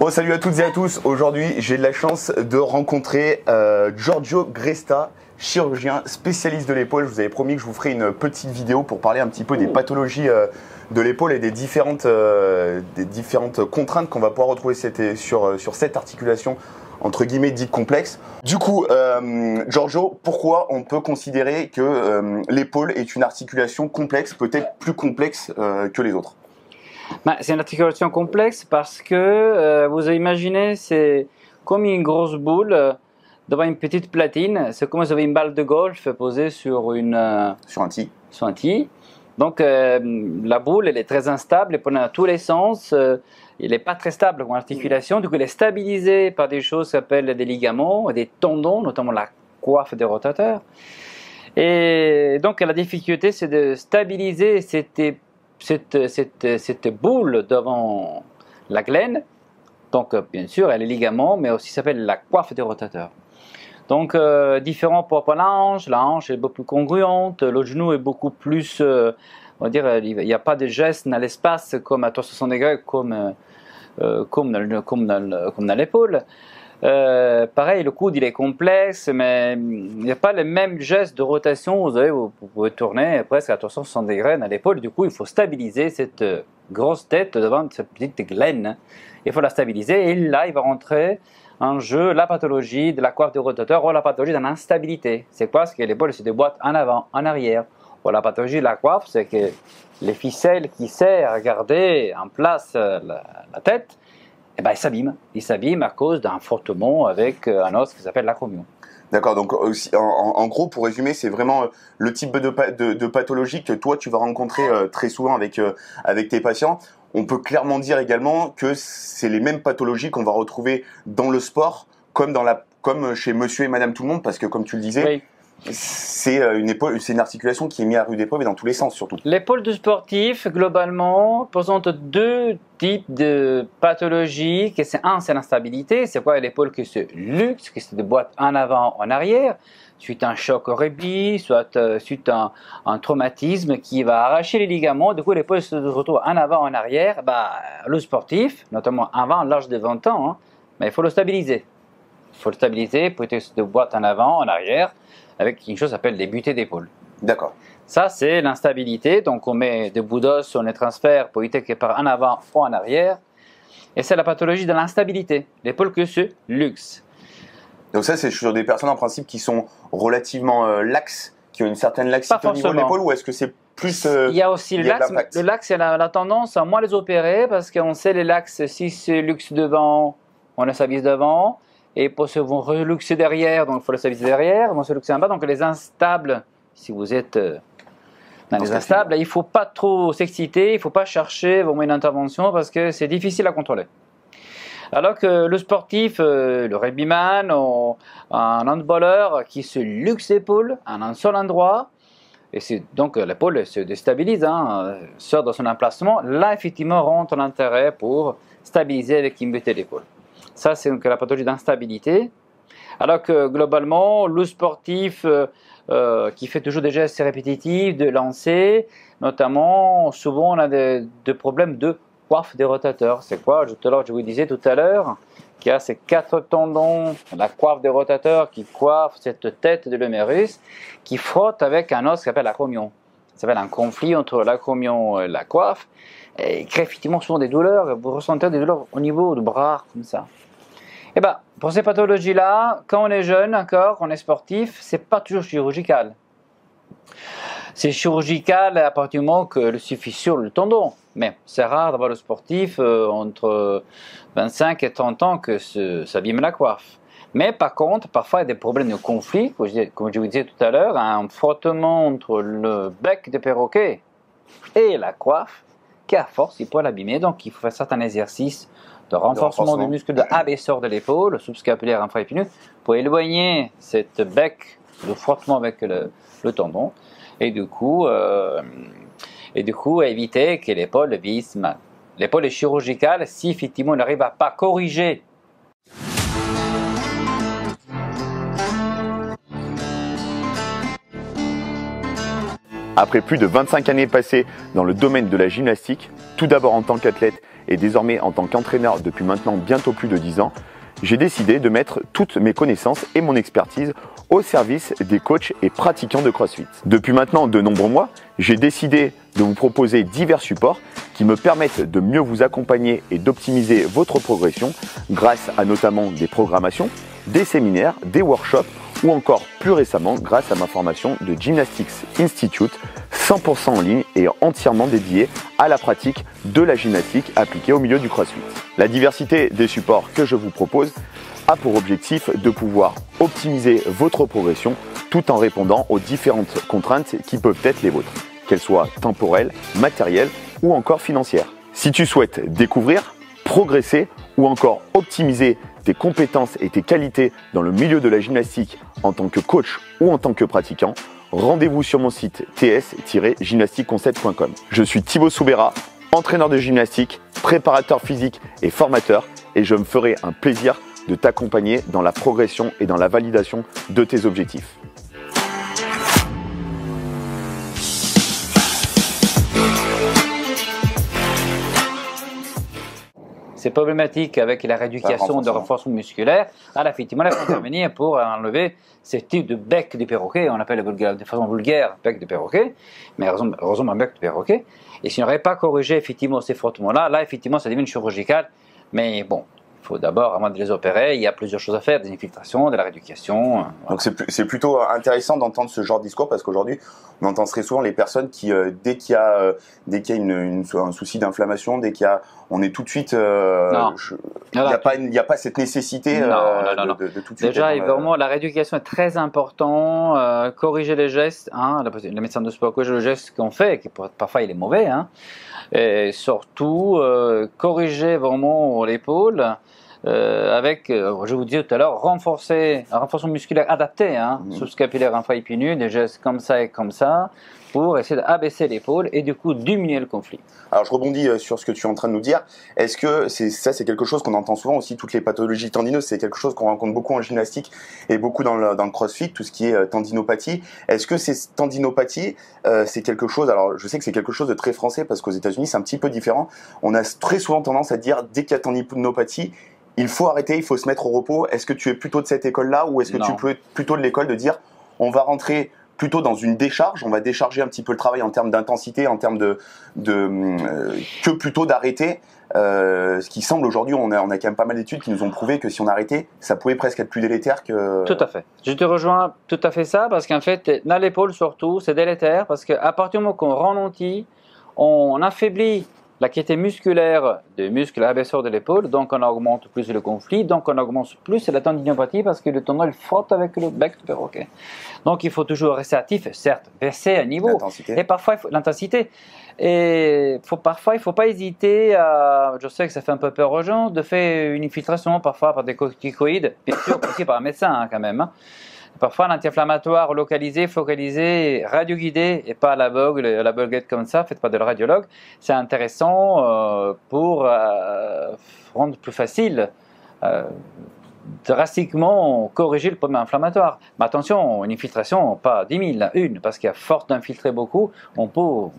Bon, salut à toutes et à tous. Aujourd'hui, j'ai de la chance de rencontrer Giorgio Gresta, chirurgien spécialiste de l'épaule. Je vous avais promis que je vous ferai une petite vidéo pour parler un petit peu des pathologies de l'épaule et des différentes contraintes qu'on va pouvoir retrouver sur cette articulation entre guillemets dite complexe. Du coup, Giorgio, pourquoi on peut considérer que l'épaule est une articulation complexe, peut-être plus complexe que les autres? C'est une articulation complexe parce que vous imaginez, c'est comme une grosse boule devant une petite platine. C'est comme si vous avez une balle de golf posée sur un tee. Donc la boule, elle est très instable, elle peut dans tous les sens. Elle n'est pas très stable comme articulation. Du coup, elle est stabilisée par des choses qui s'appellent des ligaments, des tendons, notamment la coiffe des rotateurs. Et donc la difficulté, c'est de stabiliser cette boule devant la glène. Donc bien sûr elle est ligament, mais aussi s'appelle la coiffe des rotateurs. Donc différent pour la hanche est beaucoup plus congruente, le genou est beaucoup plus, on va dire, il n'y a pas de geste dans l'espace comme à 360 degrés comme dans l'épaule. Pareil, le coude il est complexe, mais il n'y a pas le même geste de rotation. Vous pouvez tourner presque à 360 degrés dans l'épaule. Du coup, il faut stabiliser cette grosse tête devant cette petite glène. Il faut la stabiliser et là, il va rentrer en jeu la pathologie de la coiffe du rotateur ou la pathologie de l'instabilité. C'est quoi? C'est que l'épaule se déboîte en avant, en arrière. Ou la pathologie de la coiffe, c'est que les ficelles qui servent à garder en place la tête, eh ben, il s'abîme à cause d'un frottement avec un os qui s'appelle l'acromion. D'accord, donc en gros, pour résumer, c'est vraiment le type de pathologie que toi, tu vas rencontrer très souvent avec tes patients. On peut clairement dire également que c'est les mêmes pathologies qu'on va retrouver dans le sport, comme chez monsieur et madame tout le monde, parce que comme tu le disais, oui. C'est une articulation qui est mise à rude épreuve et dans tous les sens surtout. L'épaule du sportif, globalement, présente deux types de pathologies. C'est l'instabilité. C'est quoi l'épaule qui se luxe, qui se déboîte en avant, en arrière, suite à un choc au rugby, soit suite à un traumatisme qui va arracher les ligaments. Du coup, l'épaule se retrouve en avant, en arrière. Le sportif, notamment avant l'âge de 20 ans, hein, il faut le stabiliser. Il faut le stabiliser pour qu'il se déboîte en avant, en arrière, avec une chose qui s'appelle des butées d'épaule. D'accord. Ça, c'est l'instabilité. Donc, on met des bouts d'os, on les transfère pour éviter qu'elle parte en avant ou en arrière. Et c'est la pathologie de l'instabilité. L'épaule qui se luxe. Donc ça, c'est sur des personnes en principe qui sont relativement laxes, qui ont une certaine laxité au niveau de l'épaule, ou est-ce que c'est plus il y a aussi le laxe. Le laxe, c'est la tendance à moins les opérer parce qu'on sait les laxes, si c'est luxe devant, on le stabilise devant. Et pour se reluxer derrière, donc il faut le stabiliser derrière, vont se luxer en bas. Donc les instables, si vous êtes dans les instables, il ne faut pas trop s'exciter, il ne faut pas chercher vraiment une intervention parce que c'est difficile à contrôler. Alors que le sportif, le rugbyman, ou un handballeur qui se luxe l'épaule en un seul endroit, et donc l'épaule se déstabilise, sort de son emplacement, là effectivement rentre l'intérêt pour stabiliser avec une butée d'épaule. Ça, c'est donc la pathologie d'instabilité. Alors que globalement, le sportif qui fait toujours des gestes répétitifs, de lancer, notamment, souvent on a des problèmes de coiffe des rotateurs. C'est quoi? Je vous disais tout à l'heure qu'il y a ces 4 tendons, la coiffe des rotateurs qui coiffe cette tête de l'humérus, qui frotte avec un os qui s'appelle l'acromion. Ça s'appelle un conflit entre l'acromion et la coiffe. Et il crée effectivement souvent des douleurs. Vous ressentez des douleurs au niveau du bras, comme ça. Et pour ces pathologies-là, quand on est jeune encore, on est sportif, c'est pas toujours chirurgical. C'est chirurgical à partir du moment que le suffit sur le tendon. Mais c'est rare d'avoir le sportif entre 25 et 30 ans que ça abîme la coiffe. Mais par contre, parfois il y a des problèmes de conflit, comme je vous disais tout à l'heure, un frottement entre le bec de perroquet et la coiffe, qui à force, il peut l'abîmer. Donc il faut faire certains exercices de renforcement du muscle de abaisseur de l'épaule, subscapulaire infraépineux, pour éloigner cette bec, le frottement avec le tendon, et du coup éviter que l'épaule vieillisse mal. L'épaule est chirurgicale si effectivement on n'arrive à pas corriger. Après plus de 25 années passées dans le domaine de la gymnastique, tout d'abord en tant qu'athlète et désormais en tant qu'entraîneur depuis maintenant bientôt plus de 10 ans, j'ai décidé de mettre toutes mes connaissances et mon expertise au service des coachs et pratiquants de CrossFit. Depuis maintenant de nombreux mois, j'ai décidé de vous proposer divers supports qui me permettent de mieux vous accompagner et d'optimiser votre progression grâce à notamment des programmations, des séminaires, des workshops ou encore plus récemment grâce à ma formation de Gymnastics Institute 100% en ligne et entièrement dédiée à la pratique de la gymnastique appliquée au milieu du CrossFit. La diversité des supports que je vous propose a pour objectif de pouvoir optimiser votre progression tout en répondant aux différentes contraintes qui peuvent être les vôtres, qu'elles soient temporelles, matérielles ou encore financières. Si tu souhaites découvrir, progresser ou encore optimiser tes compétences et tes qualités dans le milieu de la gymnastique en tant que coach ou en tant que pratiquant, rendez-vous sur mon site ts-gymnastiqueconcept.com. Je suis Thibaut Soubera, entraîneur de gymnastique, préparateur physique et formateur et je me ferai un plaisir de t'accompagner dans la progression et dans la validation de tes objectifs. C'est problématique avec la rééducation de renforcement musculaire. Alors, effectivement, il faut intervenir pour enlever ce type de bec de perroquet. On appelle de façon vulgaire bec de perroquet, mais heureusement un bec de perroquet. Et si on n'aurait pas corrigé effectivement ces frottements-là, là, effectivement, ça devient chirurgical. Mais bon, il faut d'abord, avant de les opérer, il y a plusieurs choses à faire, des infiltrations, de la rééducation. Voilà. Donc c'est plutôt intéressant d'entendre ce genre de discours parce qu'aujourd'hui, on entend très souvent les personnes qui, dès qu'il y a un souci d'inflammation, on est tout de suite, il n'y a pas cette nécessité de tout de suite. Déjà, vraiment, la rééducation est très importante. Corriger les gestes, le médecin de sport corrige le geste qu'on fait, qui parfois il est mauvais. Et surtout, corriger vraiment l'épaule. Avec, je vous disais tout à l'heure, un renforcement musculaire adapté, sous-scapulaire, infra-épineux, des gestes comme ça et comme ça, pour essayer d'abaisser l'épaule et du coup diminuer le conflit. Alors je rebondis sur ce que tu es en train de nous dire. Est-ce que c'est quelque chose qu'on entend souvent aussi, toutes les pathologies tendineuses, c'est quelque chose qu'on rencontre beaucoup en gymnastique et beaucoup dans le CrossFit, tout ce qui est tendinopathie. Est-ce que ces tendinopathies, c'est quelque chose, alors je sais que c'est quelque chose de très français parce qu'aux États-Unis c'est un petit peu différent. On a très souvent tendance à dire dès qu'il y a tendinopathie, il faut arrêter, il faut se mettre au repos. Est-ce que tu es plutôt de cette école-là ou est-ce que tu peux être plutôt de l'école de dire on va rentrer plutôt dans une décharge, on va décharger un petit peu le travail en termes d'intensité, en termes que plutôt d'arrêter. Ce qui semble aujourd'hui, on a quand même pas mal d'études qui nous ont prouvé que si on arrêtait, ça pouvait presque être plus délétère que... Tout à fait. Je te rejoins tout à fait ça parce qu'en fait, dans l'épaule surtout, c'est délétère parce qu'à partir du moment qu'on ralentit, on affaiblit la qualité musculaire des muscles abaisseurs de l'épaule, donc on augmente plus le conflit, donc on augmente plus la tendinopathie parce que le tendon il frotte avec le bec de perroquet. Donc il faut toujours rester actif, certes, baisser à niveau, et parfois l'intensité. Et parfois il ne faut pas hésiter à, je sais que ça fait un peu peur aux gens, de faire une infiltration parfois par des corticoïdes, bien sûr aussi par un médecin quand même. Parfois, l'anti-inflammatoire localisé, focalisé, radio-guidé et pas à l'aveuglette comme ça, faites pas de le radiologue. C'est intéressant pour rendre plus facile, drastiquement corriger le problème inflammatoire. Mais attention, une infiltration, pas 10 000, une, parce qu'à force d'infiltrer beaucoup, on peut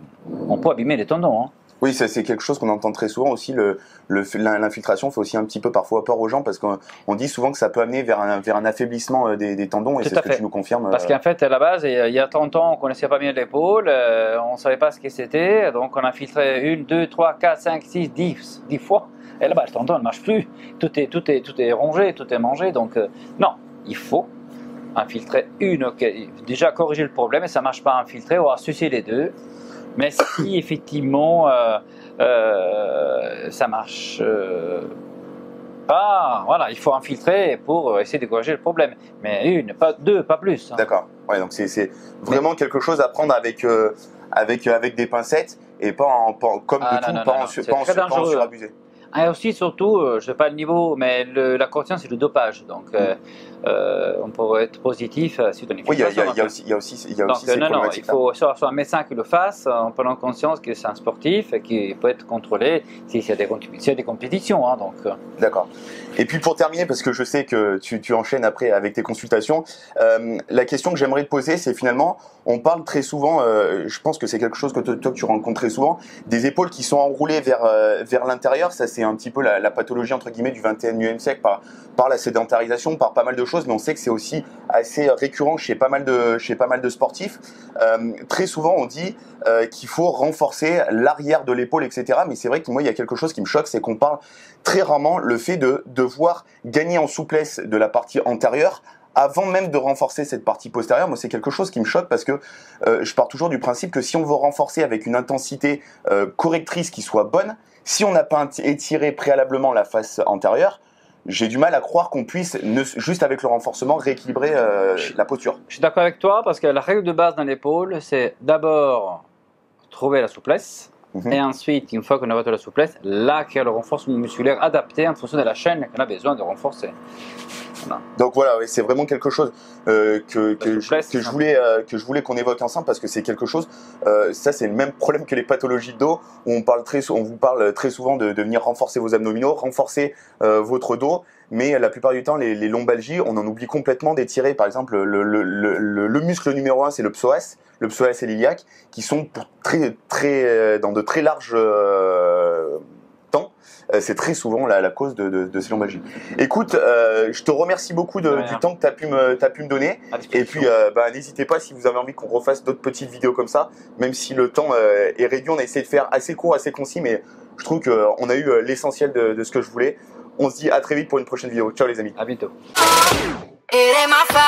abîmer les tendons. Oui, ça c'est quelque chose qu'on entend très souvent aussi. L'infiltration fait aussi un petit peu parfois peur aux gens parce qu'on dit souvent que ça peut amener vers un affaiblissement des tendons et c'est ce que tu nous confirmes. Parce qu'en fait, à la base, il y a 30 ans, on connaissait pas bien l'épaule, on ne savait pas ce que c'était, donc on infiltrait 1, 2, 3, 4, 5, 6, 10 fois. Et là-bas, le tendon ne marche plus. Tout est rongé, tout est mangé. Donc non, il faut infiltrer déjà corriger le problème et ça ne marche pas à infiltrer, on va associer les deux. Mais si effectivement ça marche pas, voilà, il faut infiltrer pour essayer de corriger le problème. Mais une, pas deux, pas plus. D'accord. Ouais, donc c'est vraiment quelque chose à prendre avec des pincettes et pas en surabuser. Et aussi, surtout, je ne sais pas le niveau, mais la cortisone, c'est le dopage. Donc, on pourrait être positif suite à une Oui, infection. il y a aussi ces non, il problématiques-là. faut soit un médecin qui le fasse en prenant conscience que c'est un sportif et qui peut être contrôlé s'il y a des compétitions. Hein, donc. D'accord. Et puis pour terminer, parce que je sais que tu enchaînes après avec tes consultations, la question que j'aimerais te poser, c'est finalement, on parle très souvent, je pense que c'est quelque chose que toi tu rencontres très souvent, des épaules qui sont enroulées vers l'intérieur. Ça, c'est un petit peu la pathologie entre guillemets du 21e siècle par la sédentarisation, par pas mal de choses, mais on sait que c'est aussi assez récurrent chez pas mal de sportifs. Très souvent, on dit qu'il faut renforcer l'arrière de l'épaule, etc. Mais c'est vrai que moi, il y a quelque chose qui me choque, c'est qu'on parle très rarement le fait de devoir gagner en souplesse de la partie antérieure avant même de renforcer cette partie postérieure. Moi, c'est quelque chose qui me choque parce que je pars toujours du principe que si on veut renforcer avec une intensité correctrice qui soit bonne, si on n'a pas étiré préalablement la face antérieure, j'ai du mal à croire qu'on puisse, juste avec le renforcement, rééquilibrer la posture. Je suis d'accord avec toi parce que la règle de base dans l'épaule, c'est d'abord trouver la souplesse. Et ensuite, une fois qu'on a retrouvé la souplesse, là qu'il y a le renforcement musculaire adapté en fonction de la chaîne qu'on a besoin de renforcer. Voilà. Donc voilà, c'est vraiment quelque chose que je voulais qu'on évoque ensemble parce que c'est quelque chose, ça c'est le même problème que les pathologies de dos où on vous parle très souvent de venir renforcer vos abdominaux, renforcer votre dos, mais la plupart du temps les lombalgies, on en oublie complètement d'étirer. Par exemple, le muscle numéro 1 c'est le psoas et l'iliaque qui sont dans de très larges temps. C'est très souvent la cause de ces lombalgies. Écoute, je te remercie beaucoup du temps que tu as pu me donner. Et puis, n'hésitez pas si vous avez envie qu'on refasse d'autres petites vidéos comme ça. Même si le temps est réduit, on a essayé de faire assez court, assez concis, mais je trouve qu'on a eu l'essentiel de ce que je voulais. On se dit à très vite pour une prochaine vidéo. Ciao les amis. À bientôt. It ain't my fault.